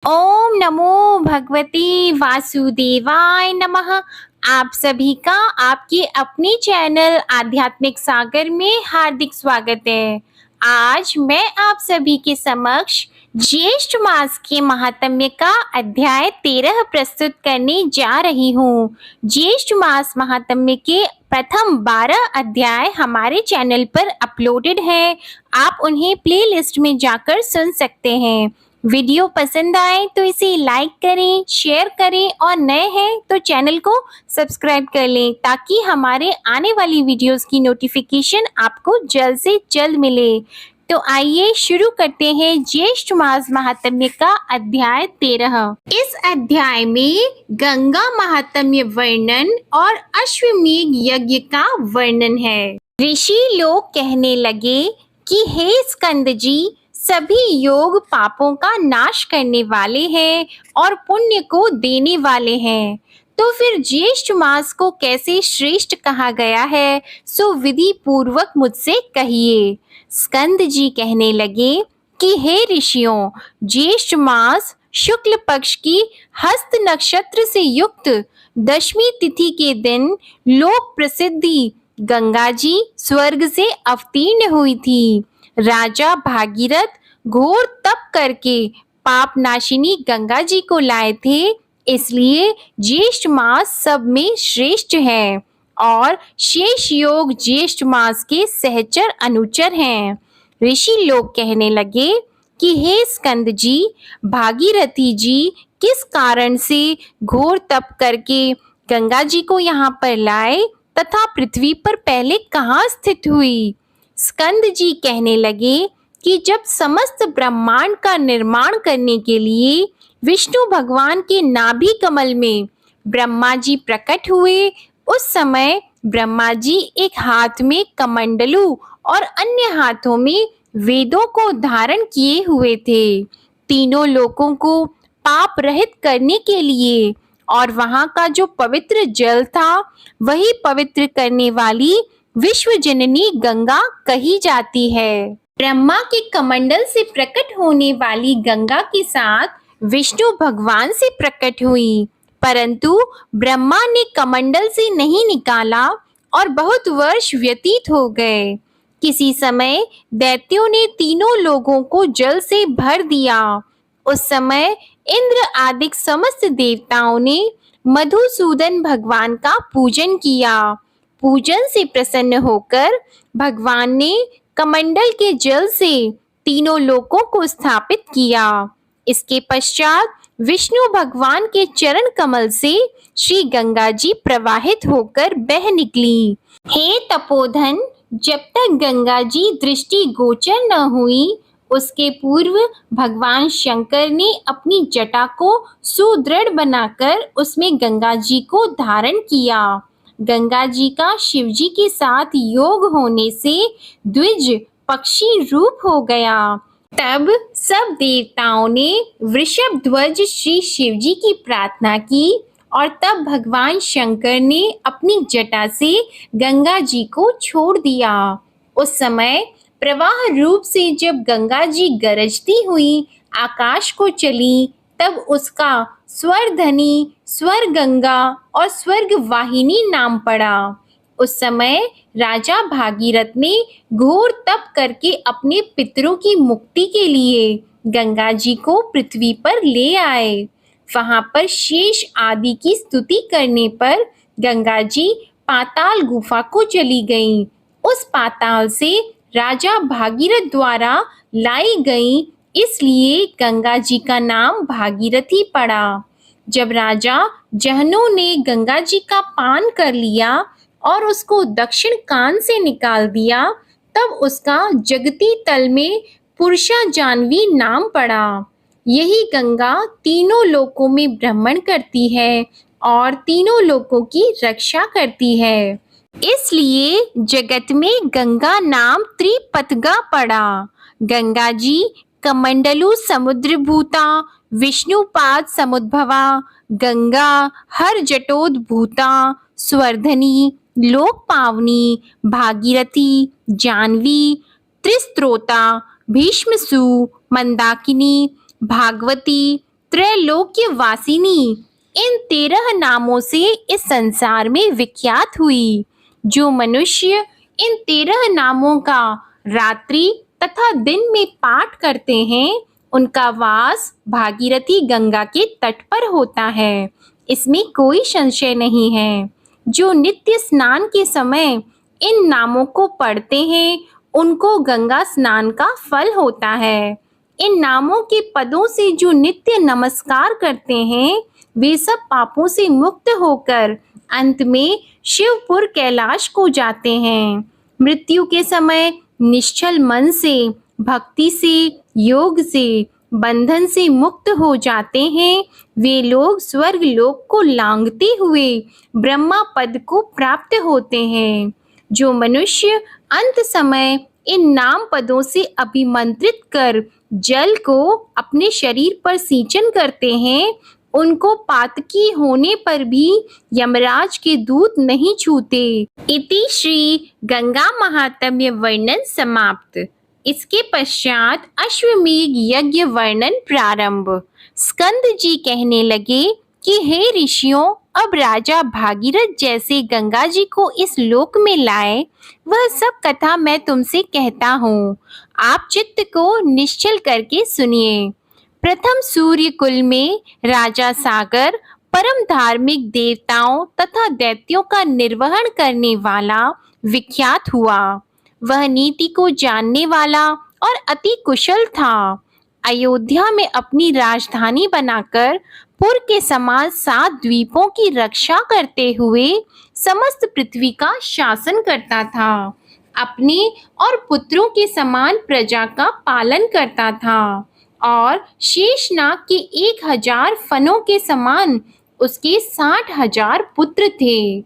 ओम नमो भगवते वासुदेवाय नमः। आप सभी का आपके अपने चैनल आध्यात्मिक सागर में हार्दिक स्वागत है। आज मैं आप सभी के समक्ष ज्येष्ठ मास के महात्म्य का अध्याय 13 प्रस्तुत करने जा रही हूँ। ज्येष्ठ मास महात्म्य के प्रथम 12 अध्याय हमारे चैनल पर अपलोडेड है। आप उन्हें प्लेलिस्ट में जाकर सुन सकते हैं। वीडियो पसंद आए तो इसे लाइक करें, शेयर करें और नए हैं तो चैनल को सब्सक्राइब कर लें ताकि हमारे आने वाली वीडियोस की नोटिफिकेशन आपको जल्द से जल्द मिले। तो आइए शुरू करते हैं ज्येष्ठ मास महात्म्य का अध्याय 13। इस अध्याय में गंगा महात्म्य वर्णन और अश्वमेध यज्ञ का वर्णन है। ऋषि लोग कहने लगे कि हे स्कंद जी, सभी योग पापों का नाश करने वाले हैं और पुण्य को देने वाले हैं, तो फिर ज्येष्ठ मास को कैसे श्रेष्ठ कहा गया है, सो विधि पूर्वक मुझसे कहिए। स्कंद जी कहने लगे कि हे ऋषियों, ज्येष्ठ मास शुक्ल पक्ष की हस्त नक्षत्र से युक्त दशमी तिथि के दिन लोक प्रसिद्धि गंगा जी स्वर्ग से अवतीर्ण हुई थी। राजा भागीरथ घोर तप करके पाप नाशिनी गंगा जी को लाए थे, इसलिए ज्येष्ठ मास सब में श्रेष्ठ है और शेष योग ज्येष्ठ मास के सहचर अनुचर हैं। ऋषि लोग कहने लगे कि हे स्कंद जी, भागीरथी जी किस कारण से घोर तप करके गंगा जी को यहाँ पर लाए तथा पृथ्वी पर पहले कहाँ स्थित हुई। स्कंद जी कहने लगे कि जब समस्त ब्रह्मांड का निर्माण करने के लिए विष्णु भगवान के नाभि कमल में ब्रह्मा जी प्रकट हुए, उस समय ब्रह्मा जी एक हाथ में कमंडलू और अन्य हाथों में वेदों को धारण किए हुए थे। तीनों लोकों को पाप रहित करने के लिए और वहां का जो पवित्र जल था वही पवित्र करने वाली विश्व जननी गंगा कही जाती है। ब्रह्मा के कमंडल से प्रकट होने वाली गंगा के साथ विष्णु भगवान से प्रकट हुई, परंतु ब्रह्मा ने कमंडल से नहीं निकाला और बहुत वर्ष व्यतीत हो गए। किसी समय दैत्यों ने तीनों लोगों को जल से भर दिया। उस समय इंद्र आदि समस्त देवताओं ने मधुसूदन भगवान का पूजन किया। पूजन से प्रसन्न होकर भगवान ने कमंडल के जल से तीनों लोकों को स्थापित किया। इसके पश्चात विष्णु भगवान के चरण कमल से श्री गंगा जी प्रवाहित होकर बह निकली। हे तपोधन, जब तक गंगा जी दृष्टि गोचर न हुई, उसके पूर्व भगवान शंकर ने अपनी जटा को सुदृढ़ बनाकर उसमें गंगा जी को धारण किया। गंगा जी का शिव जी के साथ योग होने से द्विज पक्षी रूप हो गया। तब सब देवताओं ने वृषभ ध्वज श्री शिव जी की प्रार्थना की और तब भगवान शंकर ने अपनी जटा से गंगा जी को छोड़ दिया। उस समय प्रवाह रूप से जब गंगा जी गरजती हुई आकाश को चली, तब उसका स्वरधनी, स्वर गंगा और स्वर्ग वाहिनी नाम पड़ा। उस समय राजा भागीरथ ने घोर तप करके अपने पितरों की मुक्ति के लिए गंगा जी को पृथ्वी पर ले आए। वहां पर शेष आदि की स्तुति करने पर गंगा जी पाताल गुफा को चली गईं। उस पाताल से राजा भागीरथ द्वारा लाई गई, इसलिए गंगा जी का नाम भागीरथी पड़ा। जब राजा जहनु ने गंगा जी का पान कर लिया और उसको दक्षिण कान से निकाल दिया, तब उसका जगती तल में पुरुषा जानवी नाम पड़ा। यही गंगा तीनों लोकों में भ्रमण करती है और तीनों लोकों की रक्षा करती है, इसलिए जगत में गंगा नाम त्रिपथगा पड़ा। गंगा जी कमंडलु समुद्रभूता, विष्णुपाद समुद्भवा, गंगा हर जटोद्भूता, स्वर्धनी, लोक पावनी, भागीरथी, जानवी, त्रिस्त्रोता, भीष्मसु, मंदाकिनी, भागवती, त्रैलोक्यवासिनी इन 13 नामों से इस संसार में विख्यात हुई। जो मनुष्य इन 13 नामों का रात्रि तथा दिन में पाठ करते हैं, उनका वास भागीरथी गंगा के तट पर होता है। इसमें कोई संशय नहीं है। जो नित्य स्नान के समय इन नामों को पढ़ते हैं, उनको गंगा स्नान का फल होता है। इन नामों के पदों से जो नित्य नमस्कार करते हैं, वे सब पापों से मुक्त होकर अंत में शिवपुर कैलाश को जाते हैं। मृत्यु के समय निश्चल मन से, भक्ति से, योग से, बंधन से मुक्त हो जाते हैं। वे लोग स्वर्ग लोक को लांघते हुए ब्रह्मा पद को प्राप्त होते हैं। जो मनुष्य अंत समय इन नाम पदों से अभिमंत्रित कर जल को अपने शरीर पर सिंचन करते हैं, उनको पातकी होने पर भी यमराज के दूत नहीं छूते। इति श्री गंगा महात्म्य वर्णन समाप्त। इसके पश्चात अश्वमेघ यज्ञ वर्णन प्रारंभ। स्कंद जी कहने लगे कि हे ऋषियों, अब राजा भागीरथ जैसे गंगा जी को इस लोक में लाए, वह सब कथा मैं तुमसे कहता हूँ। आप चित्त को निश्चल करके सुनिए। प्रथम सूर्य कुल में राजा सागर परम धार्मिक देवताओं तथा दैत्यों का निर्वहन करने वाला विख्यात हुआ। वह नीति को जानने वाला और अति कुशल था। अयोध्या में अपनी राजधानी बनाकर पुर के समान 7 द्वीपों की रक्षा करते हुए समस्त पृथ्वी का शासन करता था। अपने और पुत्रों के समान प्रजा का पालन करता था और शेषनाग के 1000 फनों के समान उसके 60,000 पुत्र थे।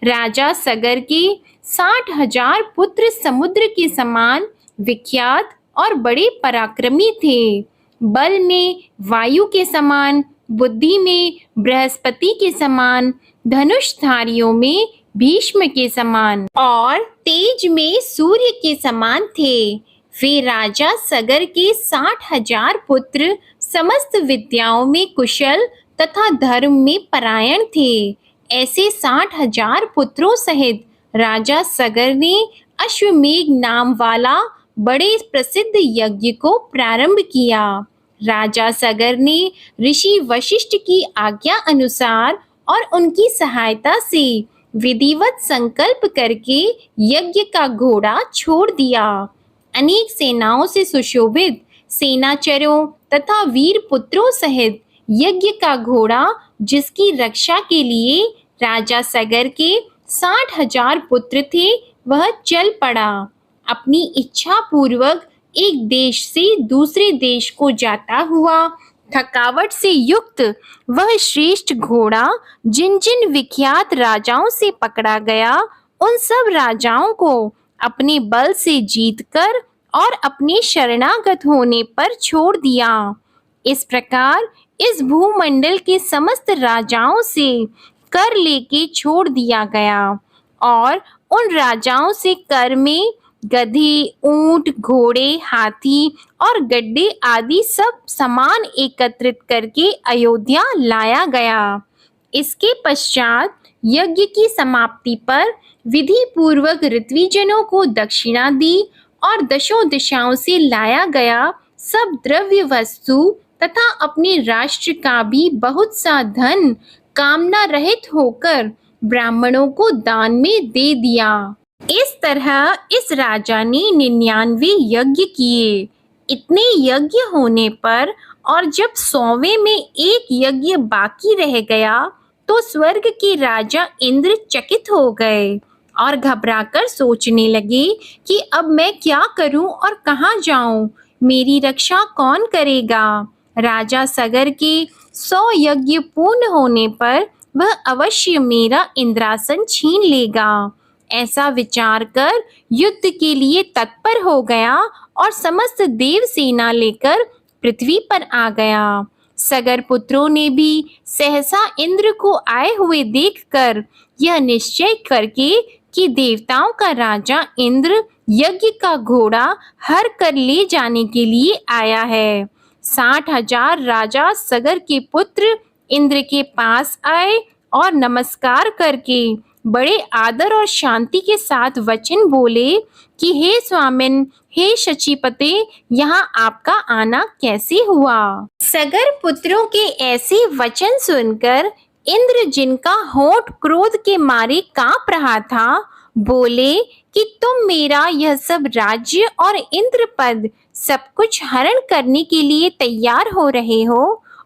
राजा सगर के 60,000 पुत्र समुद्र के समान विख्यात और बड़े पराक्रमी थे। बल में वायु के समान, बुद्धि में बृहस्पति के समान, धनुषधारियों में भीष्म के समान और तेज में सूर्य के समान थे। वे राजा सगर के 60,000 पुत्र समस्त विद्याओं में कुशल तथा धर्म में परायण थे। ऐसे 60,000 पुत्रों सहित राजा सगर ने अश्वमेघ नाम वाला बड़े प्रसिद्ध यज्ञ को प्रारंभ किया। राजा सगर ने ऋषि वशिष्ठ की आज्ञा अनुसार और उनकी सहायता से विधिवत संकल्प करके यज्ञ का घोड़ा छोड़ दिया। अनेक सेनाओं से सुशोभित सेनाचरों तथा वीर पुत्रों सहित यज्ञ का घोड़ा, जिसकी रक्षा के लिए राजा सगर के 60,000 पुत्र थे, वह चल पड़ा। अपनी इच्छा पूर्वक एक देश से दूसरे देश को जाता हुआ थकावट से युक्त वह श्रेष्ठ घोड़ा जिन जिन विख्यात राजाओं से पकड़ा गया, उन सब राजाओं को अपने बल से जीतकर और अपने शरणागत होने पर छोड़ दिया। इस प्रकार इस भूमंडल के समस्त राजाओं से कर लेके छोड़ दिया गया और उन राजाओं से कर में गधे, ऊंट, घोड़े, हाथी और गड्ढे आदि सब सामान एकत्रित करके अयोध्या लाया गया। इसके पश्चात यज्ञ की समाप्ति पर विधि पूर्वक ऋत्विजनों को दक्षिणा दी और दशों दिशाओं से लाया गया सब द्रव्य वस्तु तथा अपने राष्ट्र का भी बहुत सा धन कामना रहित होकर ब्राह्मणों को दान में दे दिया। इस तरह इस राजा ने 99 यज्ञ किए। इतने यज्ञ होने पर और जब 100वें में एक यज्ञ बाकी रह गया तो स्वर्ग के राजा इंद्र चकित हो गए और घबराकर सोचने लगे कि अब मैं क्या करूं और कहां जाऊं, मेरी रक्षा कौन करेगा। राजा सगर के 100 यज्ञ पूर्ण होने पर वह अवश्य मेरा इंद्रासन छीन लेगा। ऐसा विचार कर युद्ध के लिए तत्पर हो गया और समस्त देव सेना लेकर पृथ्वी पर आ गया। सगर पुत्रों ने भी सहसा इंद्र को आए हुए देखकर यह निश्चय करके कि देवताओं का राजा इंद्र यज्ञ का घोड़ा हर कर ले जाने के लिए आया है, 60,000 राजा सगर के पुत्र इंद्र के पास आए और नमस्कार करके बड़े आदर और शांति के साथ वचन बोले कि हे स्वामिन, हे शचीपते, यहाँ आपका आना कैसे हुआ। सगर पुत्रों के ऐसे वचन सुनकर इंद्र, जिनका होंठ क्रोध के मारे कांप रहा था, बोले कि तुम मेरा यह सब राज्य और इंद्र पद सब कुछ हरण करने के लिए तैयार हो रहे हो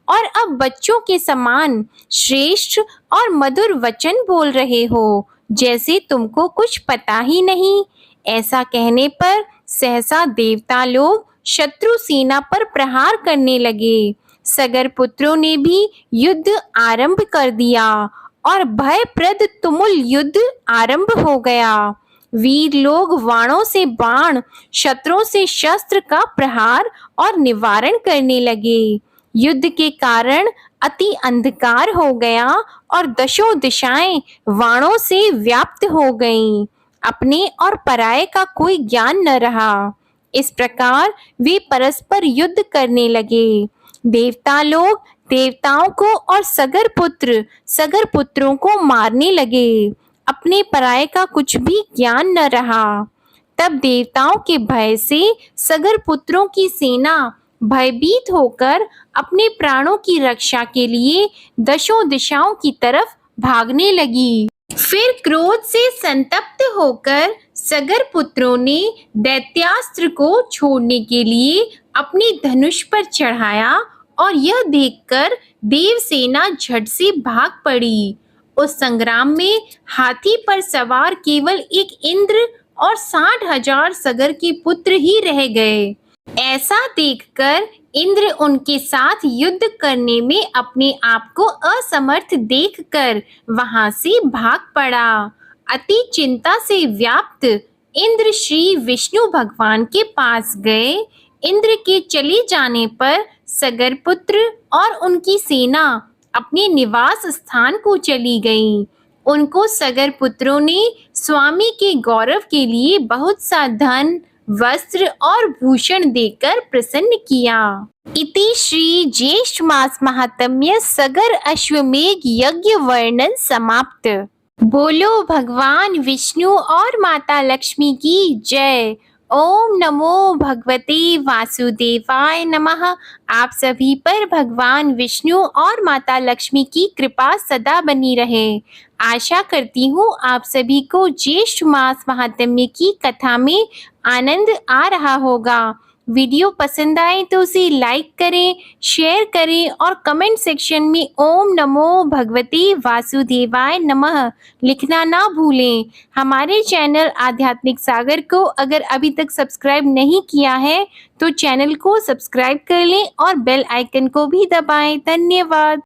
और अब बच्चों के समान श्रेष्ठ और मधुर वचन बोल रहे हो, जैसे तुमको कुछ पता ही नहीं। ऐसा कहने पर सहसा देवता लोग शत्रु सेना पर प्रहार करने लगे। सगर पुत्रों ने भी युद्ध आरंभ कर दिया और भयप्रद तुमुल युद्ध आरंभ हो गया। वीर लोग बाणों से बाण, शस्त्रों से शस्त्र का प्रहार और निवारण करने लगे। युद्ध के कारण अति अंधकार हो गया और दशों दिशाएं बाणों से व्याप्त हो गईं। अपने और पराये का कोई ज्ञान न रहा। इस प्रकार वे परस्पर युद्ध करने लगे। देवता लोग देवताओं को और सगर पुत्रों को मारने लगे। अपने पराये का कुछ भी ज्ञान न रहा। तब देवताओं के भय से सगर पुत्रों की सेना भयभीत होकर अपने प्राणों की रक्षा के लिए दशों दिशाओं की तरफ भागने लगी। फिर क्रोध से संतप्त होकर सगर पुत्रों ने दैत्यास्त्र को छोड़ने के लिए अपने धनुष पर चढ़ाया और यह देखकर देवसेना झट से भाग पड़ी। उस संग्राम में हाथी पर सवार केवल एक इंद्र और 60,000 सगर के पुत्र ही रह गए। ऐसा देखकर इंद्र उनके साथ युद्ध करने में अपने आप को असमर्थ देखकर वहां से भाग पड़ा। अति चिंता से व्याप्त इंद्र श्री विष्णु भगवान के पास गए। इंद्र के चले जाने पर सगर पुत्र और उनकी सेना अपने निवास स्थान को चली गई। उनको सगर पुत्रों ने स्वामी के गौरव के लिए बहुत सा धन, वस्त्र और भूषण देकर प्रसन्न किया। इति श्री ज्येष्ठ मास महात्म्य सगर अश्वमेघ यज्ञ वर्णन समाप्त। बोलो भगवान विष्णु और माता लक्ष्मी की जय। ओम नमो भगवते वासुदेवाय नमः। आप सभी पर भगवान विष्णु और माता लक्ष्मी की कृपा सदा बनी रहे। आशा करती हूँ आप सभी को ज्येष्ठ मास महात्म्य की कथा में आनंद आ रहा होगा। वीडियो पसंद आए तो उसे लाइक करें, शेयर करें और कमेंट सेक्शन में ओम नमो भगवते वासुदेवाय नमः लिखना ना भूलें। हमारे चैनल आध्यात्मिक सागर को अगर अभी तक सब्सक्राइब नहीं किया है तो चैनल को सब्सक्राइब कर लें और बेल आइकन को भी दबाएं। धन्यवाद।